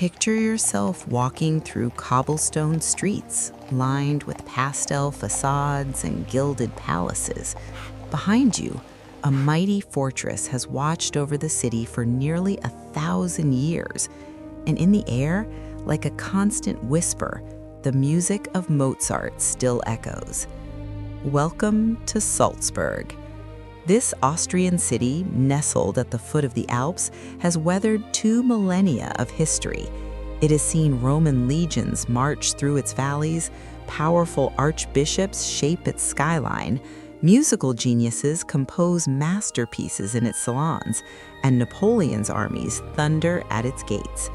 Picture yourself walking through cobblestone streets lined with pastel facades and gilded palaces. Behind you, a mighty fortress has watched over the city for nearly 1,000 years, and in the air, like a constant whisper, the music of Mozart still echoes. Welcome to Salzburg. This Austrian city, nestled at the foot of the Alps, has weathered 2 millennia of history. It has seen Roman legions march through its valleys, powerful archbishops shape its skyline, musical geniuses compose masterpieces in its salons, and Napoleon's armies thunder at its gates.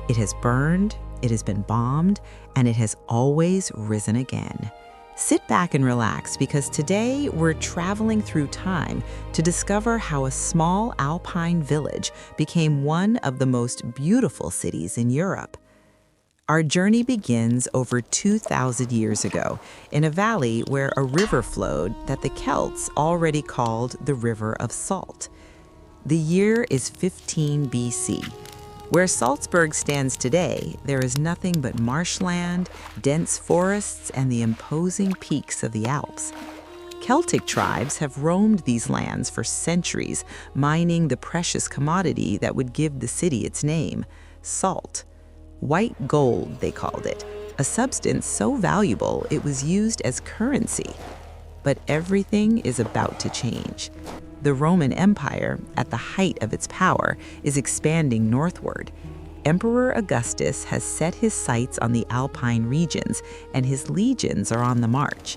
It has burned, it has been bombed, and it has always risen again. Sit back and relax, because today we're traveling through time to discover how a small Alpine village became one of the most beautiful cities in Europe. Our journey begins over 2,000 years ago in a valley where a river flowed that the Celts already called the River of Salt. The year is 15 BC. Where Salzburg stands today, there is nothing but marshland, dense forests, and the imposing peaks of the Alps. Celtic tribes have roamed these lands for centuries, mining the precious commodity that would give the city its name, salt. White gold, they called it, a substance so valuable it was used as currency. But everything is about to change. The Roman Empire, at the height of its power, is expanding northward. Emperor Augustus has set his sights on the Alpine regions, and his legions are on the march.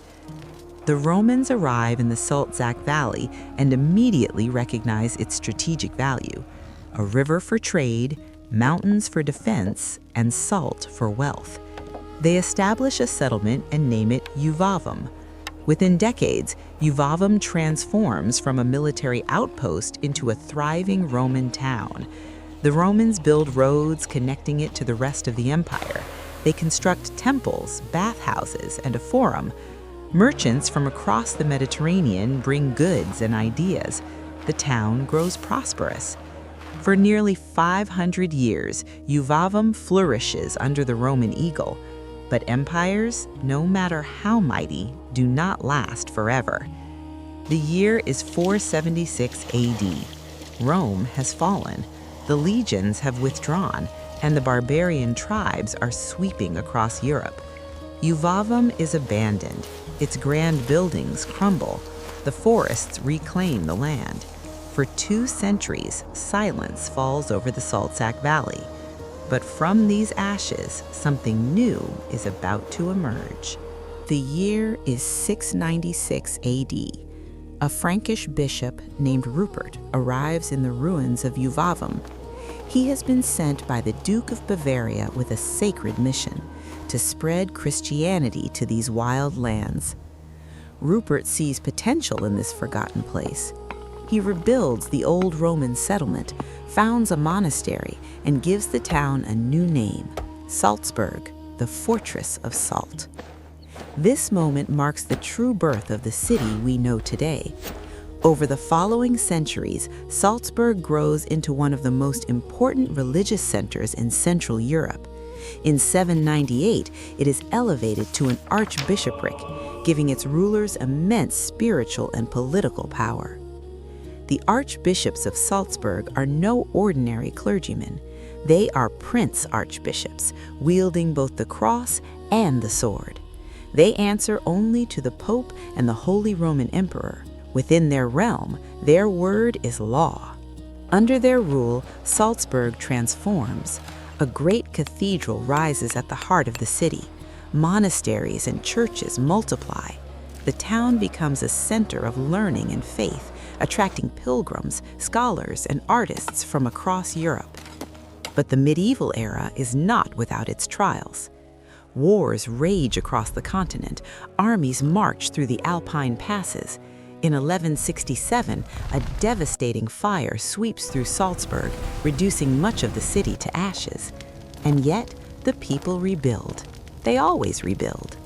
The Romans arrive in the Salzach Valley and immediately recognize its strategic value: a river for trade, mountains for defense, and salt for wealth. They establish a settlement and name it Iuvavum. Within decades, Iuvavum transforms from a military outpost into a thriving Roman town. The Romans build roads connecting it to the rest of the empire. They construct temples, bathhouses, and a forum. Merchants from across the Mediterranean bring goods and ideas. The town grows prosperous. For nearly 500 years, Iuvavum flourishes under the Roman eagle. But empires, no matter how mighty, do not last forever. The year is 476 AD. Rome has fallen, the legions have withdrawn, and the barbarian tribes are sweeping across Europe. Iuvavum is abandoned, its grand buildings crumble, the forests reclaim the land. For 2 centuries, silence falls over the Salzach Valley. But from these ashes, something new is about to emerge. The year is 696 AD. A Frankish bishop named Rupert arrives in the ruins of Iuvavum. He has been sent by the Duke of Bavaria with a sacred mission: to spread Christianity to these wild lands. Rupert sees potential in this forgotten place. He rebuilds the old Roman settlement, founds a monastery, and gives the town a new name: Salzburg, the Fortress of Salt. This moment marks the true birth of the city we know today. Over the following centuries, Salzburg grows into one of the most important religious centers in Central Europe. In 798, it is elevated to an archbishopric, giving its rulers immense spiritual and political power. The archbishops of Salzburg are no ordinary clergymen. They are prince-archbishops, wielding both the cross and the sword. They answer only to the Pope and the Holy Roman Emperor. Within their realm, their word is law. Under their rule, Salzburg transforms. A great cathedral rises at the heart of the city. Monasteries and churches multiply. The town becomes a center of learning and faith, attracting pilgrims, scholars, and artists from across Europe. But the medieval era is not without its trials. Wars rage across the continent. Armies march through the Alpine passes. In 1167, a devastating fire sweeps through Salzburg, reducing much of the city to ashes. And yet, the people rebuild. They always rebuild.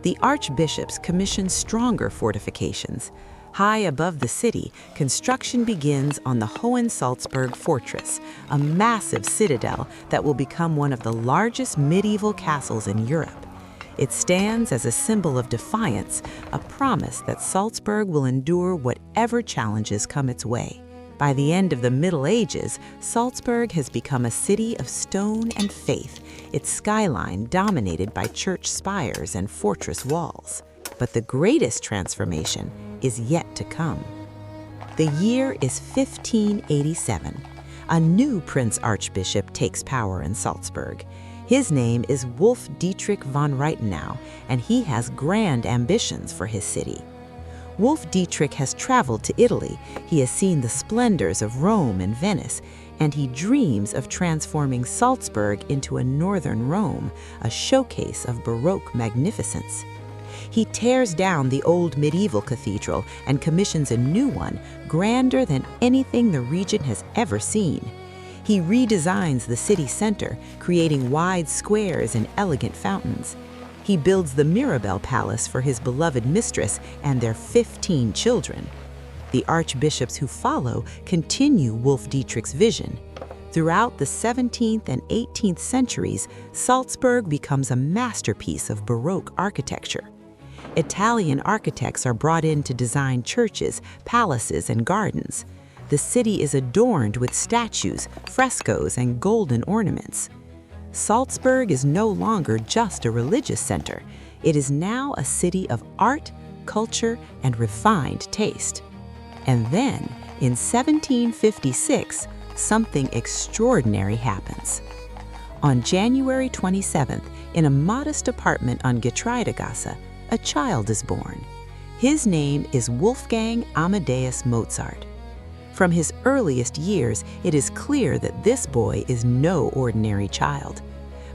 The archbishops commission stronger fortifications. High above the city, construction begins on the Hohensalzburg Fortress, a massive citadel that will become one of the largest medieval castles in Europe. It stands as a symbol of defiance, a promise that Salzburg will endure whatever challenges come its way. By the end of the Middle Ages, Salzburg has become a city of stone and faith, its skyline dominated by church spires and fortress walls. But the greatest transformation is yet to come. The year is 1587. A new Prince-Archbishop takes power in Salzburg. His name is Wolf Dietrich von Reichenau, and he has grand ambitions for his city. Wolf Dietrich has traveled to Italy, he has seen the splendors of Rome and Venice, and he dreams of transforming Salzburg into a northern Rome, a showcase of Baroque magnificence. He tears down the old medieval cathedral and commissions a new one, grander than anything the region has ever seen. He redesigns the city center, creating wide squares and elegant fountains. He builds the Mirabell Palace for his beloved mistress and their 15 children. The archbishops who follow continue Wolf Dietrich's vision. Throughout the 17th and 18th centuries, Salzburg becomes a masterpiece of Baroque architecture. Italian architects are brought in to design churches, palaces, and gardens. The city is adorned with statues, frescoes, and golden ornaments. Salzburg is no longer just a religious center. It is now a city of art, culture, and refined taste. And then, in 1756, something extraordinary happens. On January 27th, in a modest apartment on Getreidegasse, a child is born. His name is Wolfgang Amadeus Mozart. From his earliest years, it is clear that this boy is no ordinary child.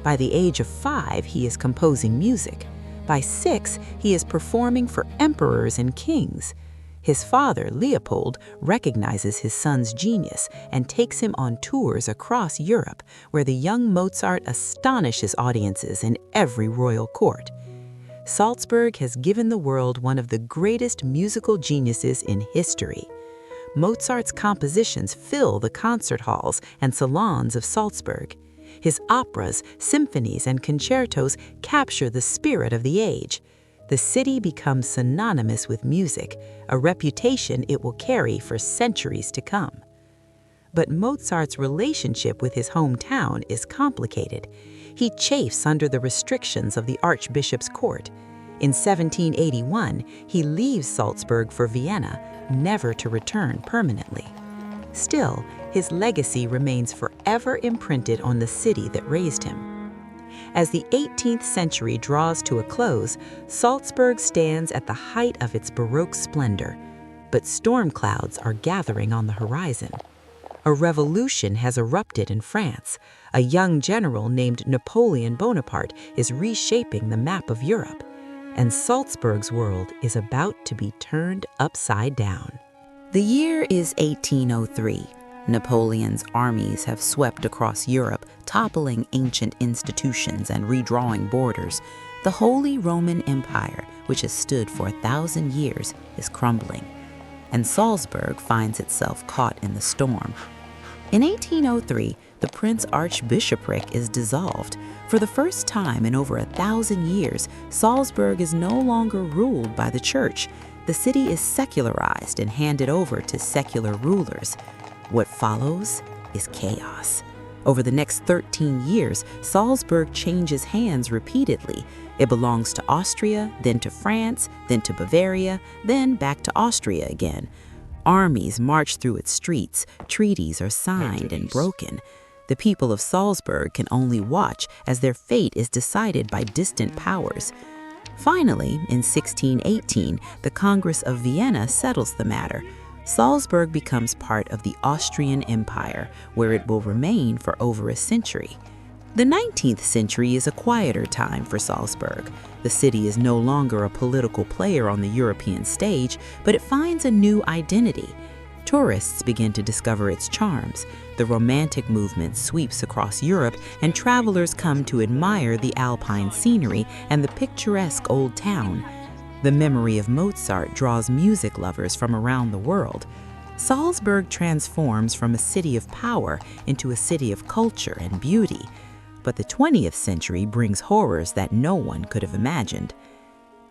By the age of 5, he is composing music. By 6, he is performing for emperors and kings. His father, Leopold, recognizes his son's genius and takes him on tours across Europe, where the young Mozart astonishes audiences in every royal court. Salzburg has given the world one of the greatest musical geniuses in history. Mozart's compositions fill the concert halls and salons of Salzburg. His operas, symphonies, and concertos capture the spirit of the age. The city becomes synonymous with music, a reputation it will carry for centuries to come. But Mozart's relationship with his hometown is complicated. He chafes under the restrictions of the Archbishop's court. In 1781, he leaves Salzburg for Vienna, never to return permanently. Still, his legacy remains forever imprinted on the city that raised him. As the 18th century draws to a close, Salzburg stands at the height of its Baroque splendor, but storm clouds are gathering on the horizon. A revolution has erupted in France. A young general named Napoleon Bonaparte is reshaping the map of Europe, and Salzburg's world is about to be turned upside down. The year is 1803. Napoleon's armies have swept across Europe, toppling ancient institutions and redrawing borders. The Holy Roman Empire, which has stood for 1,000 years, is crumbling, and Salzburg finds itself caught in the storm. In 1803, the Prince-Archbishopric is dissolved. For the first time in over 1,000 years, Salzburg is no longer ruled by the church. The city is secularized and handed over to secular rulers. What follows is chaos. Over the next 13 years, Salzburg changes hands repeatedly. It belongs to Austria, then to France, then to Bavaria, then back to Austria again. Armies march through its streets, treaties are signed and broken. The people of Salzburg can only watch as their fate is decided by distant powers. Finally, in 1618, the Congress of Vienna settles the matter. Salzburg becomes part of the Austrian Empire, where it will remain for over a century. The 19th century is a quieter time for Salzburg. The city is no longer a political player on the European stage, but it finds a new identity. Tourists begin to discover its charms. The Romantic movement sweeps across Europe, and travelers come to admire the Alpine scenery and the picturesque old town. The memory of Mozart draws music lovers from around the world. Salzburg transforms from a city of power into a city of culture and beauty. But the 20th century brings horrors that no one could have imagined.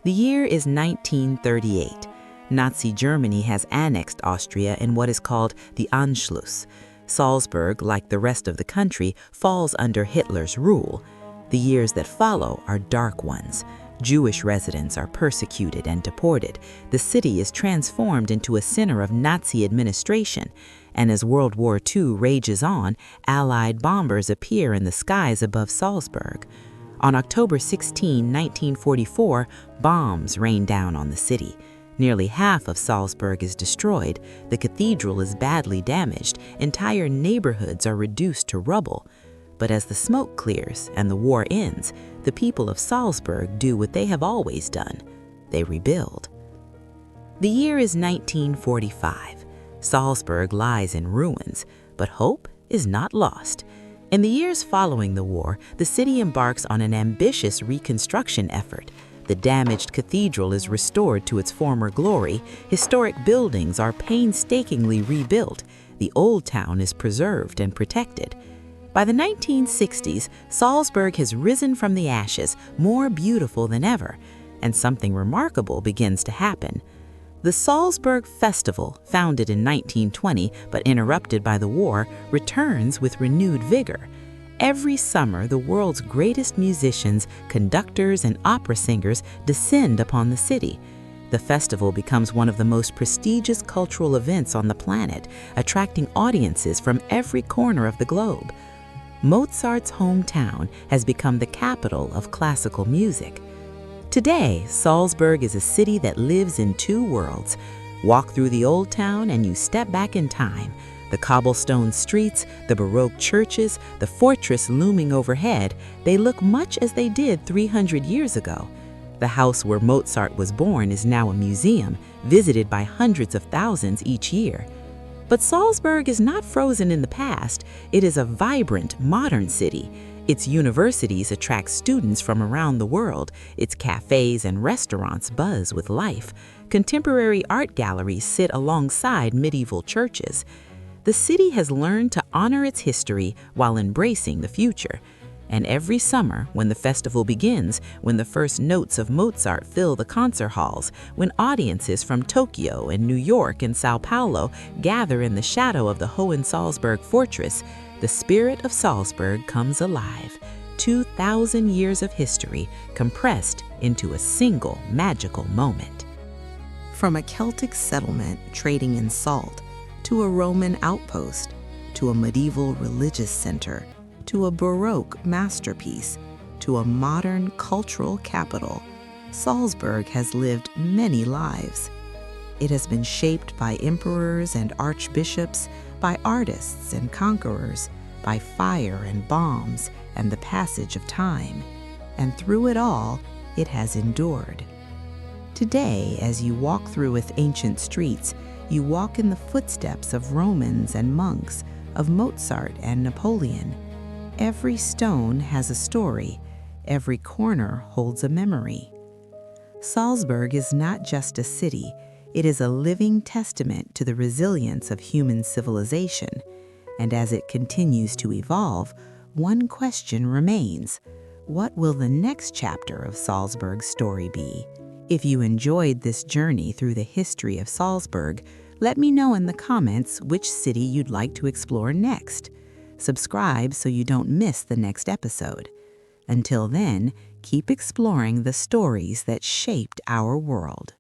The year is 1938. Nazi Germany has annexed Austria in what is called the Anschluss. Salzburg, like the rest of the country, falls under Hitler's rule. The years that follow are dark ones. Jewish residents are persecuted and deported. The city is transformed into a center of Nazi administration. And as World War II rages on, Allied bombers appear in the skies above Salzburg. On October 16, 1944, bombs rain down on the city. Nearly half of Salzburg is destroyed. The cathedral is badly damaged. Entire neighborhoods are reduced to rubble. But as the smoke clears and the war ends, the people of Salzburg do what they have always done. They rebuild. The year is 1945. Salzburg lies in ruins, but hope is not lost. In the years following the war, the city embarks on an ambitious reconstruction effort. The damaged cathedral is restored to its former glory. Historic buildings are painstakingly rebuilt. The old town is preserved and protected. By the 1960s, Salzburg has risen from the ashes, more beautiful than ever, and something remarkable begins to happen. The Salzburg Festival, founded in 1920 but interrupted by the war, returns with renewed vigor. Every summer, the world's greatest musicians, conductors, and opera singers descend upon the city. The festival becomes one of the most prestigious cultural events on the planet, attracting audiences from every corner of the globe. Mozart's hometown has become the capital of classical music. Today, Salzburg is a city that lives in two worlds. Walk through the old town and you step back in time. The cobblestone streets, the Baroque churches, the fortress looming overhead, they look much as they did 300 years ago. The house where Mozart was born is now a museum, visited by hundreds of thousands each year. But Salzburg is not frozen in the past. It is a vibrant, modern city. Its universities attract students from around the world. Its cafes and restaurants buzz with life. Contemporary art galleries sit alongside medieval churches. The city has learned to honor its history while embracing the future. And every summer, when the festival begins, when the first notes of Mozart fill the concert halls, when audiences from Tokyo and New York and Sao Paulo gather in the shadow of the Hohensalzburg Fortress, the spirit of Salzburg comes alive. 2,000 years of history compressed into a single magical moment. From a Celtic settlement trading in salt, to a Roman outpost, to a medieval religious center, to a Baroque masterpiece, to a modern cultural capital, Salzburg has lived many lives. It has been shaped by emperors and archbishops, by artists and conquerors, by fire and bombs and the passage of time. And through it all, it has endured. Today, as you walk through its ancient streets, you walk in the footsteps of Romans and monks, of Mozart and Napoleon. Every stone has a story. Every corner holds a memory. Salzburg is not just a city. It is a living testament to the resilience of human civilization. And as it continues to evolve, one question remains. What will the next chapter of Salzburg's story be? If you enjoyed this journey through the history of Salzburg, let me know in the comments which city you'd like to explore next. Subscribe so you don't miss the next episode. Until then, keep exploring the stories that shaped our world.